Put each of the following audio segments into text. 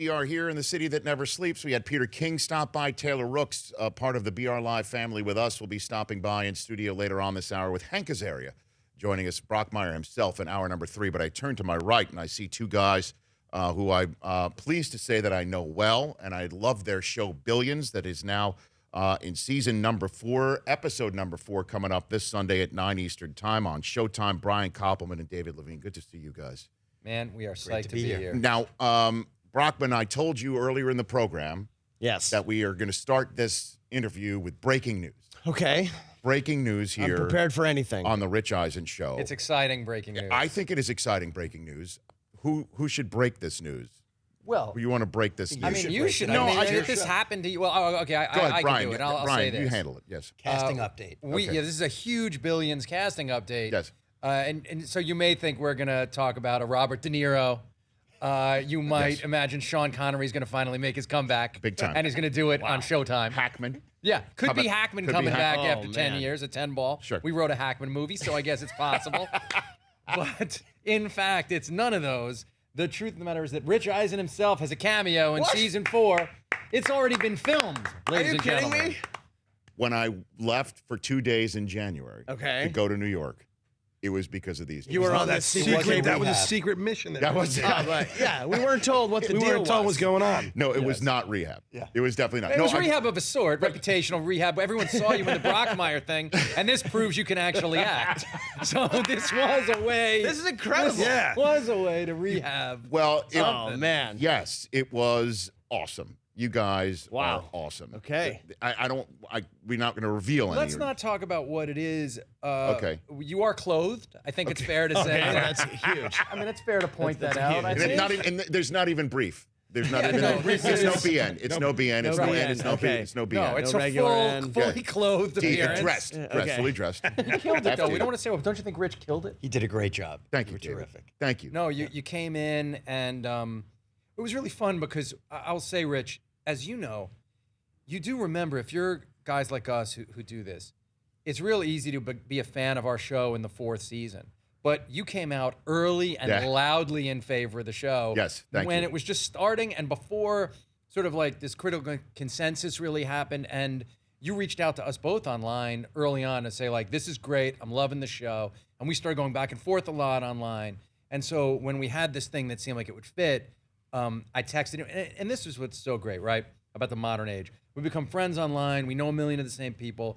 We are here in the city that never sleeps. We had Peter King stop by. Taylor Rooks, part of the BR Live family with us, will be stopping by in studio later on this hour with Hank Azaria joining us. Brockmeyer himself in hour number 3. But I turn to my right and I see two guys who I'm pleased to say that I know well, and I love their show Billions that is now in season number 4, episode number 4, coming up this Sunday at 9 Eastern time on Showtime. Brian Koppelman and David Levien. Good to see you guys. Man, we are psyched to be here. Now, Brockman, I told you earlier in the program that we are going to start this interview with breaking news. Okay. Breaking news here. I'm prepared for anything. On the Rich Eisen show. It's exciting breaking news. I think it is exciting breaking news. Who should break this news? Well, you want to break this news? I mean, you should. No, if this happened to you, well, okay, Go ahead, I Brian, can do it. I'll Brian, say this. you handle it. Yes. Casting update. Okay. Yeah, this is a huge Billions casting update. Yes. And so you may think we're going to talk about a Robert De Niro. You might imagine Sean Connery's going to finally make his comeback. Big time. And he's going to do it on Showtime. Hackman. Yeah, could be Hackman coming back after 10 years, a 10 ball. Sure. We wrote a Hackman movie, so I guess it's possible. But in fact, it's none of those. The truth of the matter is that Rich Eisen himself has a cameo in season 4. It's already been filmed, ladies and gentlemen. Kidding me? When I left for 2 days in January to go to New York, it was because of these. You were on that secret. That was a secret mission. That was yeah, we weren't told what the deal was. We weren't told what's going on. No, it was not rehab. Yeah. It was definitely not. It was rehab of a sort, reputational rehab. Everyone saw you in the Brockmeyer thing, and this proves you can actually act. So this was a way. This is incredible. This was a way to rehab. Well, oh man. Yes, it was awesome. You guys are Wow. awesome. Okay. We're not going to reveal any. Let's not talk about what it is. Okay. You are clothed. I think it's fair to say. That's huge. I mean, it's fair to point That's that out. huge. I And think. there's not even brief. There's not even. no, It's no BN. It's no BN. It's no BN. N. It's no B. Okay. It's no BN. No, it's No a regular end. fully clothed appearance. dressed, okay. fully dressed. You killed it, though. FD. We don't want to say, well, don't you think Rich killed it? He did a great job. Thank you, were David. terrific. Thank you. No, you came in, and it was really fun because I'll say, Rich, as you know, you do remember, if you're guys like us who do this, it's real easy to be a fan of our show in the 4th season. But you came out early and loudly in favor of the show. Yes, thank when you. it was just starting and before sort of like this critical consensus really happened. And you reached out to us both online early on to say, like, this is great. I'm loving the show. And we started going back and forth a lot online. And so when we had this thing that seemed like it would fit, I texted him. And this is what's so great, right, about the modern age. We become friends online. We know a million of the same people.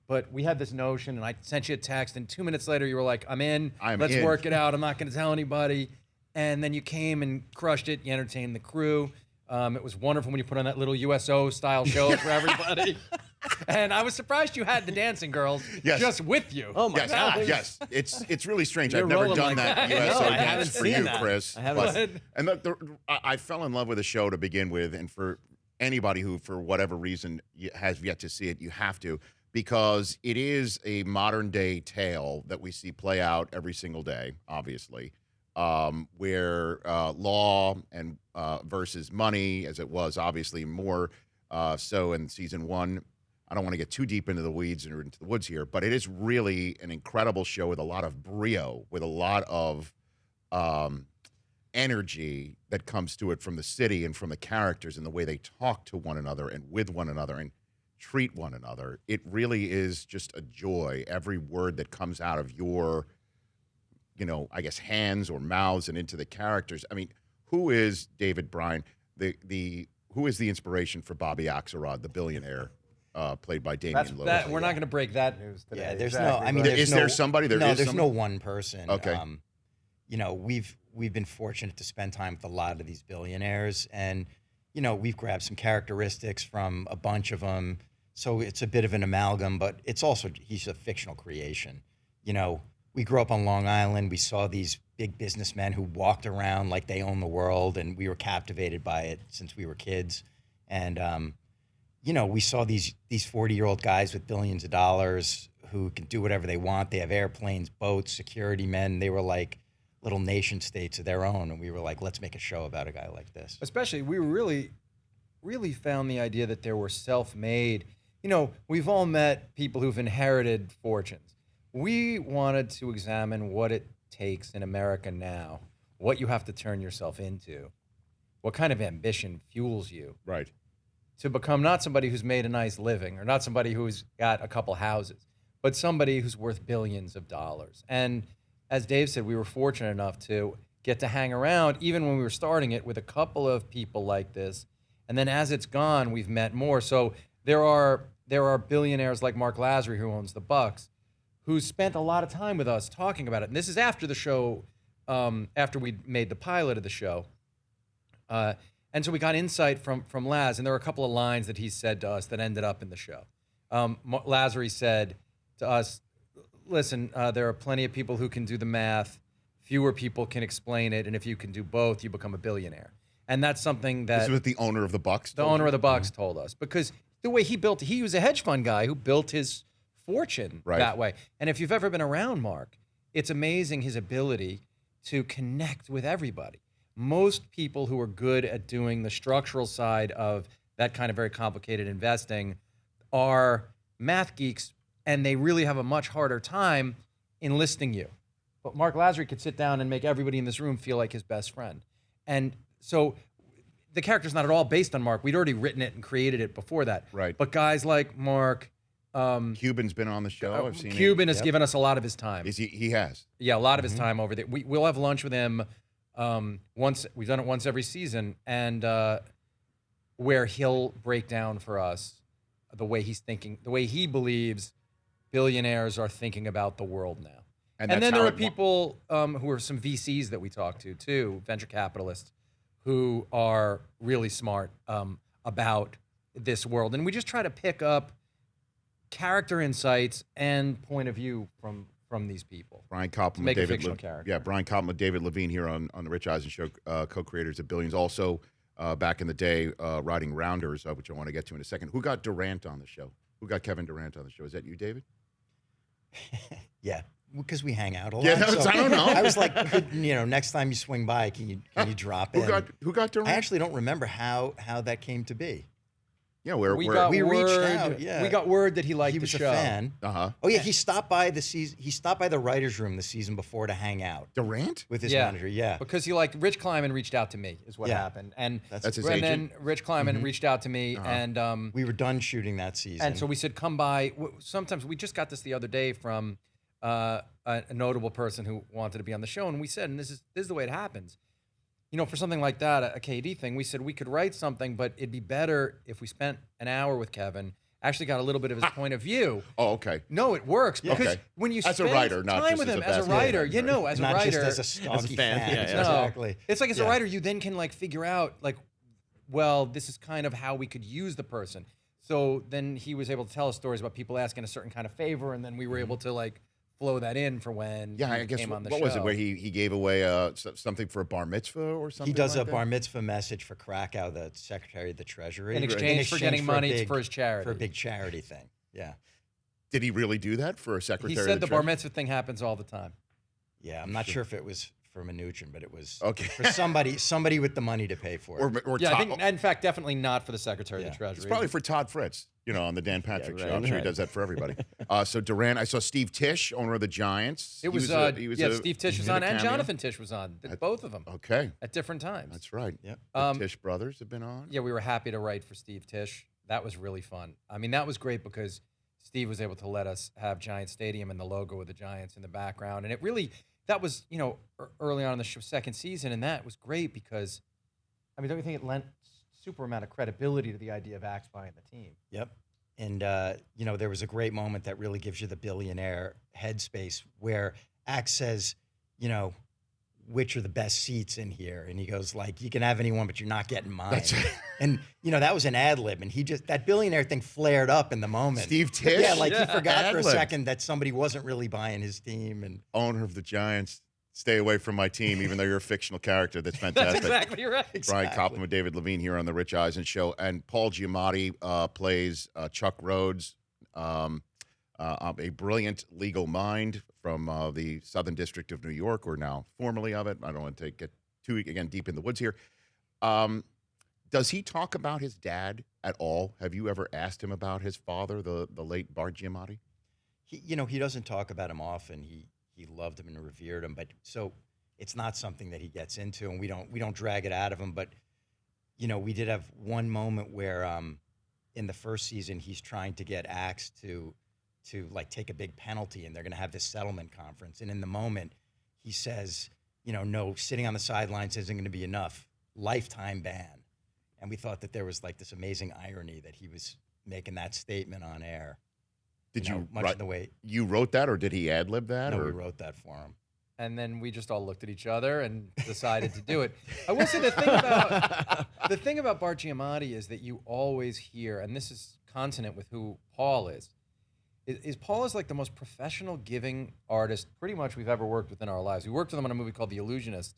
But we had this notion, and I sent you a text, and 2 minutes later you were like, I'm in. Let's work it out. I'm not going to tell anybody. And then you came and crushed it. You entertained the crew. It was wonderful when you put on that little USO-style show for everybody. And I was surprised you had the dancing girls just with you. Oh, my God. Yes, it's really strange. You're I've never rolling done like that that. USO No, I dance haven't for seen you, that. Chris. I haven't. And I fell in love with the show to begin with, and for anybody who, for whatever reason, has yet to see it, you have to, because it is a modern-day tale that we see play out every single day, obviously, where law and versus money, as it was obviously more so in season 1. I don't want to get too deep into the weeds or into the woods here, but it is really an incredible show with a lot of brio, with a lot of energy that comes to it from the city and from the characters and the way they talk to one another and with one another and treat one another. It really is just a joy. Every word that comes out of your, I guess, hands or mouths and into the characters. I mean, who is David Bryan? Who is the inspiration for Bobby Axelrod, the billionaire, played by Damian Lewis? We're not going to break that news today. Yeah, there's exactly. no. I mean, is there somebody? There's no one person. Okay. We've been fortunate to spend time with a lot of these billionaires, and we've grabbed some characteristics from a bunch of them. So it's a bit of an amalgam, but it's also, he's a fictional creation. We grew up on Long Island. We saw these big businessmen who walked around like they own the world, and we were captivated by it since we were kids. And we saw these 40-year-old guys with billions of dollars who can do whatever they want. They have airplanes, boats, security men. They were like little nation states of their own, and we were like, let's make a show about a guy like this. Especially, we really found the idea that there were self-made. We've all met people who've inherited fortunes. We wanted to examine what it takes in America now, what you have to turn yourself into, what kind of ambition fuels you Right. to become not somebody who's made a nice living or not somebody who's got a couple houses, but somebody who's worth billions of dollars. And as Dave said, we were fortunate enough to get to hang around, even when we were starting it, with a couple of people like this. And then as it's gone, we've met more. So there are billionaires like Mark Lazary, who owns the Bucks, who spent a lot of time with us talking about it. And this is after the show, after we made the pilot of the show. And so we got insight from Laz, and there were a couple of lines that he said to us that ended up in the show. Lazary said to us, listen, there are plenty of people who can do the math. Fewer people can explain it, and if you can do both, you become a billionaire. And that's something that This is what the owner of the Bucks the told owner you? of the Bucks told us, because the way he was a hedge fund guy who built his fortune Right. that way. And if you've ever been around Mark, it's amazing his ability to connect with everybody. Most people who are good at doing the structural side of that kind of very complicated investing are math geeks, and they really have a much harder time enlisting you. But Mark Lazary could sit down and make everybody in this room feel like his best friend. And so the character's not at all based on Mark. We'd already written it and created it before that. Right. But guys like Mark, Cuban's been on the show. I've seen him. Cuban has given us a lot of his time. Is he has. Yeah, a lot of his time over there. We'll have lunch with him once. We've done it once every season, and where he'll break down for us the way he's thinking, the way he believes billionaires are thinking about the world now. And that's then there how are it people who are some VCs that we talk to too, venture capitalists, who are really smart about this world. And we just try to pick up character insights and point of view from these people. Brian Koppelman, make a David fictional character. Yeah, Brian Koppelman, David Levien here on the Rich Eisen Show, co-creators of Billions. Also, back in the day, writing Rounders, which I want to get to in a second. Who got Durant on the show? Who got Kevin Durant on the show? Is that you, David? Yeah, because we hang out a lot. Yeah, I don't know. I was like, next time you swing by, can you drop in? Who got Durant? I actually don't remember how that came to be. Yeah, We we're got we reached word. out, yeah. We got word that he liked He the was a show. fan. Uh-huh. Oh yeah, he stopped by the season. He stopped by the writers' room the season before to hang out Durant? with his Yeah. manager. Yeah, Because he liked Rich Klyman reached out to me is what Yeah. happened, and That's his and agent? then Rich Klyman reached out to me, and we were done shooting that season. and so we said, come by. Sometimes we just got this the other day from a notable person who wanted to be on the show, and we said, and this is the way it happens. For something like that, a KD thing, we said we could write something, but it'd be better if we spent an hour with Kevin, actually got a little bit of his point of view. Oh, okay. No, it works because Okay. when you As a spend writer, not time just with as him a as a basketball writer, fan, right. as a not writer, just as a stocky fan. fan. Yeah, yeah. Exactly. It's like as a Yeah. writer, you then can figure out well, this is kind of how we could use the person. So then he was able to tell us stories about people asking a certain kind of favor, and then we were able to flow that in for when Yeah, he I guess came on the what show. was it where he gave away something for a bar mitzvah or something? He does like a bar mitzvah message for Krakow, the Secretary of the Treasury, In exchange for getting money for his charity. for a big charity thing. Yeah, Did he really do that for a secretary? He of said the bar Treasury? mitzvah thing happens all the time. yeah. I'm not sure if it was for Mnuchin, but it was Okay. for somebody with the money to pay for it. Or Yeah, I Todd, think, in fact, definitely not for the Secretary of Yeah. the Treasury. it's probably for Todd Fritz, on the Dan Patrick right, show. I'm sure he right. does that for everybody. So Durant, I saw Steve Tisch, owner of the Giants. It was, Steve Tisch was he had on, a and cameo. Jonathan Tisch was on, both of them Okay, at different times. that's right. Yep. The Tisch brothers have been on. Yeah, we were happy to write for Steve Tisch. That was really fun. I mean, that was great because Steve was able to let us have Giant Stadium and the logo of the Giants in the background. And it really, that was, early on in the second season, and that was great because, don't you think it lent super amount of credibility to the idea of Axe buying the team? Yep. And, there was a great moment that really gives you the billionaire headspace where Axe says, which are the best seats in here? And he goes you can have anyone, but you're not getting mine. That's right. And, that was an ad lib. And that billionaire thing flared up in the moment. Steve Tisch? Yeah, he forgot for a Ad-lib. second that somebody wasn't really buying his team. And Owner of the Giants. Stay away from my team, even though you're a fictional character. That's fantastic. That's exactly right. Brian Koppelman with David Levien here on the Rich Eisen Show, and Paul Giamatti plays Chuck Rhodes, a brilliant legal mind from the Southern District of New York, or now formerly of it. I don't want to get too deep in the woods here. Does he talk about his dad at all? Have you ever asked him about his father, the late Bart Giamatti? he doesn't talk about him often. He loved him and revered him, but so it's not something that he gets into, and we don't drag it out of him. But we did have one moment where in the first season he's trying to get Axe to like take a big penalty, and they're going to have this settlement conference. And in the moment, he says, no, sitting on the sidelines isn't going to be enough. Lifetime ban. And we thought that there was like this amazing irony that he was making that statement on air. Did you much write, of the way? you wrote that, or did he ad lib that? No, or? we wrote that for him. And then we just all looked at each other and decided to do it. I will say the thing about Bart Giamatti is that you always hear, and this is consonant with who Paul is Paul is like the most professional giving artist pretty much we've ever worked with in our lives. We worked with him on a movie called The Illusionist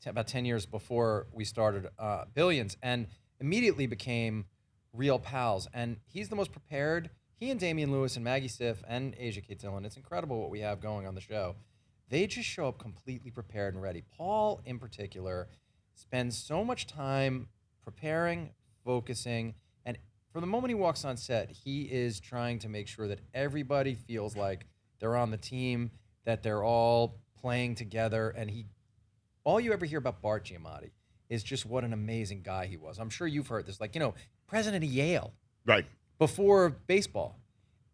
about 10 years before we started Billions, and immediately became real pals. And he's the most prepared. He and Damian Lewis and Maggie Siff and Asia Kate Dillon, it's incredible what we have going on the show. They just show up completely prepared and ready. Paul, in particular, spends so much time preparing, focusing, and from the moment he walks on set, he is trying to make sure that everybody feels like they're on the team, that they're all playing together. And all you ever hear about Bart Giamatti is just what an amazing guy he was. I'm sure you've heard this, like, president of Yale. Right. Before baseball.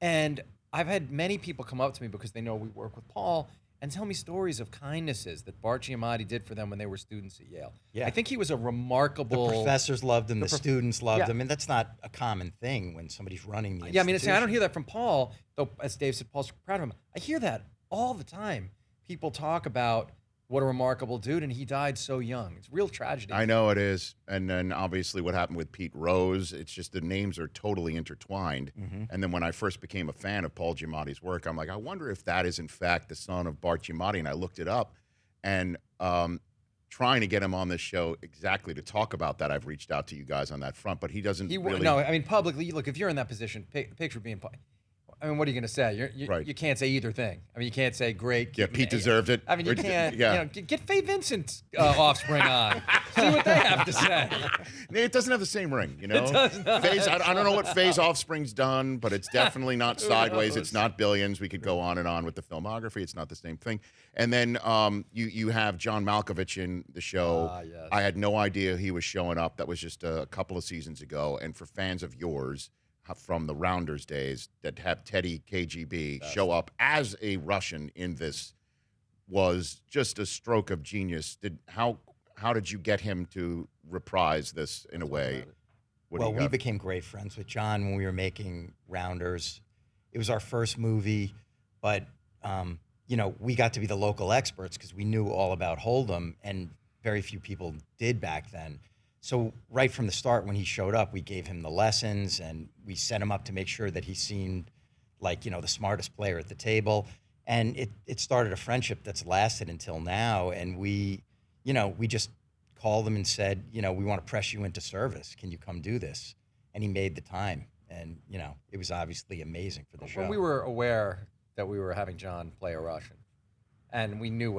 And I've had many people come up to me because they know we work with Paul and tell me stories of kindnesses that Bart Giamatti did for them when they were students at Yale. Yeah. I think he was a remarkable... The professors loved him, the students loved yeah. him, and that's not a common thing when somebody's running the institution. Yeah, I mean, I don't hear that from Paul, though, as Dave said, Paul's proud of him. I hear that all the time. People talk about what a remarkable dude, and he died so young. It's a real tragedy. I know it is. And then obviously what happened with Pete Rose, it's just the names are totally intertwined. Mm-hmm. And then when I first became a fan of Paul Giamatti's work, I'm like, I wonder if that is in fact the son of Bart Giamatti. And I looked it up, and trying to get him on this show exactly to talk about that, I've reached out to you guys on that front, but he doesn't really... No, I mean, publicly, look, if you're in that position, picture being... I mean, what are you going to say? Right. You can't say either thing. I mean, you can't say great. Yeah, Pete deserved it. I mean, you can't. Yeah. Get Faye Vincent's offspring on. See what they have to say. It doesn't have the same ring, It does not. Faye's, I don't know what Faye's offspring's done, but it's definitely not Sideways. It's not Billions. We could go on and on with the filmography. It's not the same thing. And then you have John Malkovich in the show. Yes. I had no idea he was showing up. That was just a couple of seasons ago. And for fans of yours from the Rounders days that have Teddy KGB show up as a Russian in this was just a stroke of genius. How did you get him to reprise this in a way? Well, we became great friends with John when we were making Rounders. It was our first movie, but we got to be the local experts because we knew all about Hold'em, and very few people did back then. So right from the start, when he showed up, we gave him the lessons, and we set him up to make sure that he seemed like, the smartest player at the table. And it started a friendship that's lasted until now. And we just called him and said, we want to press you into service. Can you come do this? And he made the time. And, it was obviously amazing for the show. When we were aware that we were having John play a Russian, and we knew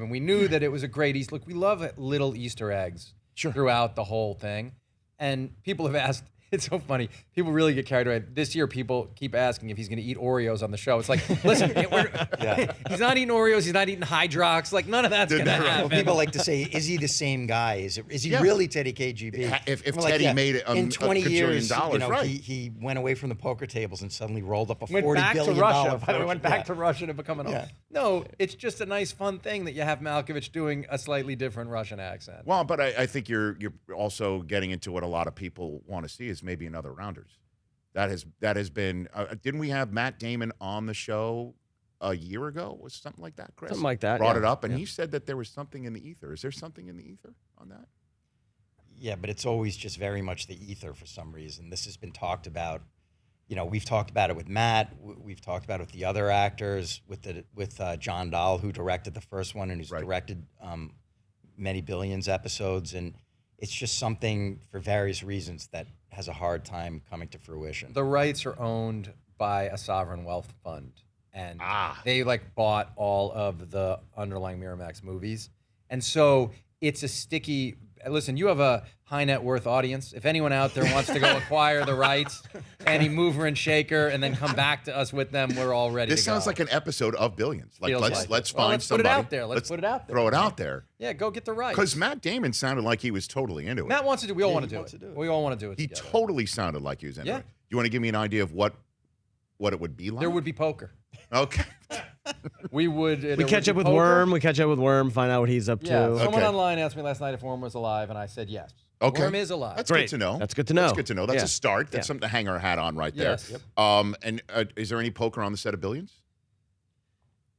we knew that it was a great Easter. Look, we love little Easter eggs. Sure. Throughout the whole thing. And people have asked, it's so funny, people really get carried away. This year, people keep asking if he's going to eat Oreos on the show. It's like, listen, he's not eating Oreos, he's not eating Hydrox, like none of that's going to happen. Well, people like to say, is he the same guy? Is he really Teddy KGB? If Teddy made in 20 years, right. he went away from the poker tables and suddenly rolled up a went $40 back billion to Russia. fortune. Went back to Russia to become an Yeah. No, it's just a nice, fun thing that you have Malkovich doing a slightly different Russian accent. Well, but I think you're also getting into what a lot of people want to see is maybe another Rounders. That has been. Didn't we have Matt Damon on the show a year ago? Was something like that, Chris? Something like that. Brought yeah. it up, and Yeah. he said that there was something in the ether. Is there something in the ether on that? Yeah, but it's always just very much the ether for some reason. This has been talked about. We've talked about it with Matt. We've talked about it with the other actors, with John Dahl, who directed the first one and who's directed many Billions episodes. And it's just something, for various reasons, that has a hard time coming to fruition. The rights are owned by a sovereign wealth fund, and they bought all of the underlying Miramax movies, and so it's a sticky. listen, you have a high net worth audience. If anyone out there wants to go acquire the rights, any mover and shaker, and then come back to us with them, we're all ready This to go. sounds like an episode of Billions. Like Feels let's like it. let's Well, find let's put it somebody. out there. Let's put it out there. Throw it out there. Yeah, go get the rights. Because Matt Damon sounded like he was totally into it. Matt wants to do. We all Yeah, want he to do wants it. to do it. We all want to do it. He together. totally sounded like he was into Yeah. it. You want to give me an idea of what it would be like? There would be poker. Okay. We would. We catch up with Worm. We catch up with Worm. Find out what he's up to. Yeah. Someone Okay. online asked me last night if Worm was alive, and I said yes. Okay. Worm is alive. That's Great. good to know. That's good to know. That's good to know. That's Yeah. a start. That's Yeah. something to hang our hat on right there. Yes. Yep. And is there any poker on the set of Billions?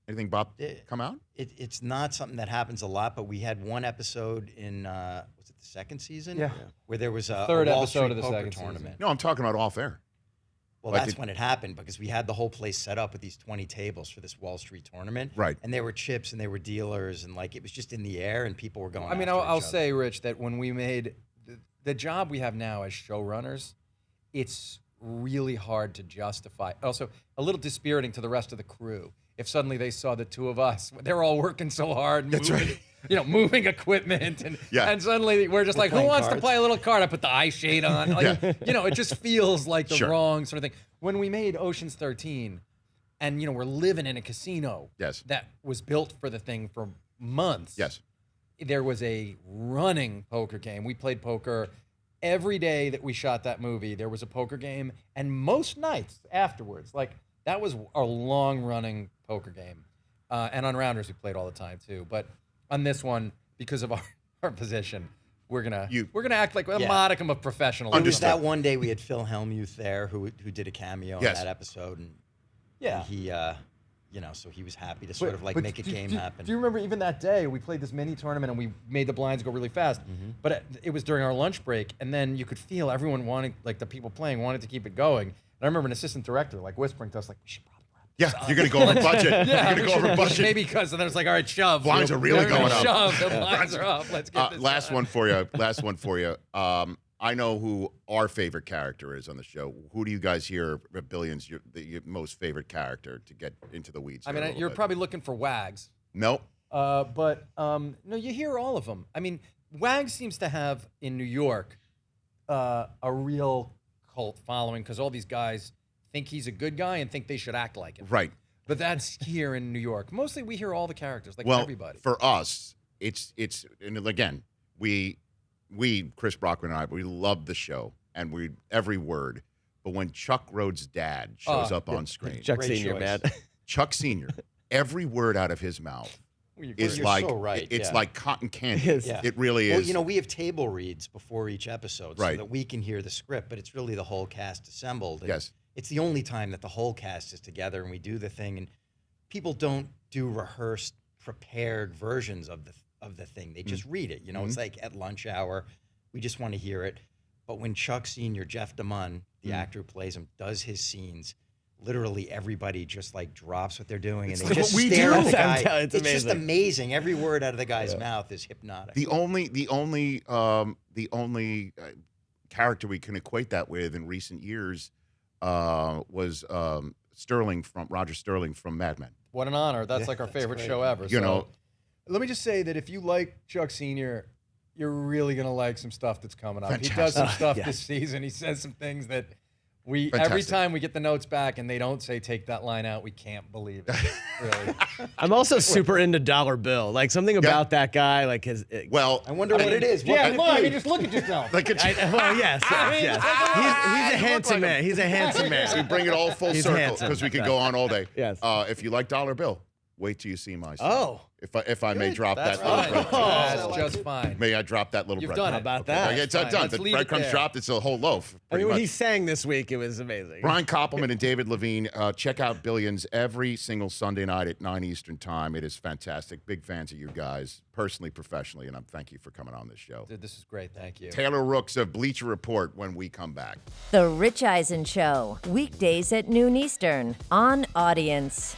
Anything, Bob, come out? It's not something that happens a lot, but we had one episode in was it the second season? Yeah. Where there was a Third Wall episode Street of the poker second season. tournament. No, I'm talking about off air. Well, Like that's the- when it happened because we had the whole place set up with these 20 tables for this Wall Street tournament. Right. And there were chips and there were dealers and like it was just in the air and people were going. I mean, after I'll each other. say, Rich, that when we made the job we have now as showrunners, it's really hard to justify. Also, a little dispiriting to the rest of the crew. If suddenly they saw the two of us, they're all working so hard, moving equipment, and suddenly we're just like, who playing wants to cards. play a little card? I put the eye shade on. Like, it just feels like the Sure. wrong sort of thing. When we made Ocean's 13, and we're living in a casino Yes. that was built for the thing for months. Yes. There was a running poker game. We played poker every day that we shot that movie. There was a poker game, and most nights afterwards, like that was a long-running poker game. And on Rounders, we played all the time too. But on this one, because of our position, we're gonna act like a Yeah. modicum of professionalism. It was Understood. that one day we had Phil Hellmuth there who did a cameo Yes. in that episode, and Yeah. he so he was happy to sort of like make a game happen. Do you remember even that day we played this mini tournament and we made the blinds go really fast? But it was during our lunch break, and then you could feel everyone wanting, like the people playing wanted to keep it going. And I remember an assistant director like whispering to us, like, we should probably wrap this Yeah, up. you're going to go over budget. Yeah, you're going to go over budget. Maybe because, and then it's like, all right, shove. Blinds are really They're going up. Shove, the blinds are up. Let's get this Last done. one for you. Last one for you. I know who our favorite character is on the show. Who do you guys hear at Billions, your most favorite character to get into the weeds? I here a mean, little you're bit? probably looking for Wags. Nope. But no, you hear all of them. I mean, Wags seems to have in New York a real cult following because all these guys think he's a good guy and think they should act like him. Right. But that's here in New York. Mostly we hear all the characters, like Well, everybody. for us, it's and again, we Chris Brockman and I, we love the show and we every word. But when Chuck Rhodes' dad shows up on screen, Chuck Great Senior, choice. man. Chuck Senior, every word out of his mouth is You're like so right, it's yeah. like cotton candy. Yes. Yeah. It really Well, is. we have table reads before each episode Right. so that we can hear the script, but it's really the whole cast assembled. And Yes. It's the only time that the whole cast is together and we do the thing, and people don't do rehearsed, prepared versions of the thing. They just read it. It's like at lunch hour, we just want to hear it. But when Chuck Senior, Jeff DeMunn, the actor who plays him, does his scenes, literally everybody just like drops what they're doing and they like just what we stare do. at the I'm guy. telling you, It's it's just amazing. amazing. Every word out of the guy's mouth is hypnotic. The only character we can equate that with in recent years was Roger Sterling from Mad Men. What an honor. That's like our favorite show ever. You know- let me just say that if you like Chuck Sr., you're really going to like some stuff that's coming up. He does some stuff this season. He says some things that every Fantastic. time we get the notes back and they don't say take that line out, we can't believe it. Really. I'm also super into Dollar Bill. Like something about that guy, like his. Well, I wonder what it is. What could it be? just look at yourself. like it's, Well, yes, yes. He's a handsome man. He's a handsome we man. bring it all full He's circle handsome. because we could go on all day. Yes. If you like Dollar Bill, wait till you see my son. Oh. If I may drop That's that little fine. breadcrumb. That's just fine. May I drop that little You've breadcrumb? done it. How about that? It's Fine. done. Let's The leave it breadcrumbs there. dropped. It's a whole loaf. I pretty mean, when much. he sang this week, it was amazing. Brian Koppelman and David Levien, check out Billions every single Sunday night at 9 Eastern Time. It is fantastic. Big fans of you guys, personally, professionally, and thank you for coming on this show. Dude, this is great. Thank you. Taylor Rooks of Bleacher Report when we come back. The Rich Eisen Show, weekdays at noon Eastern on Audience.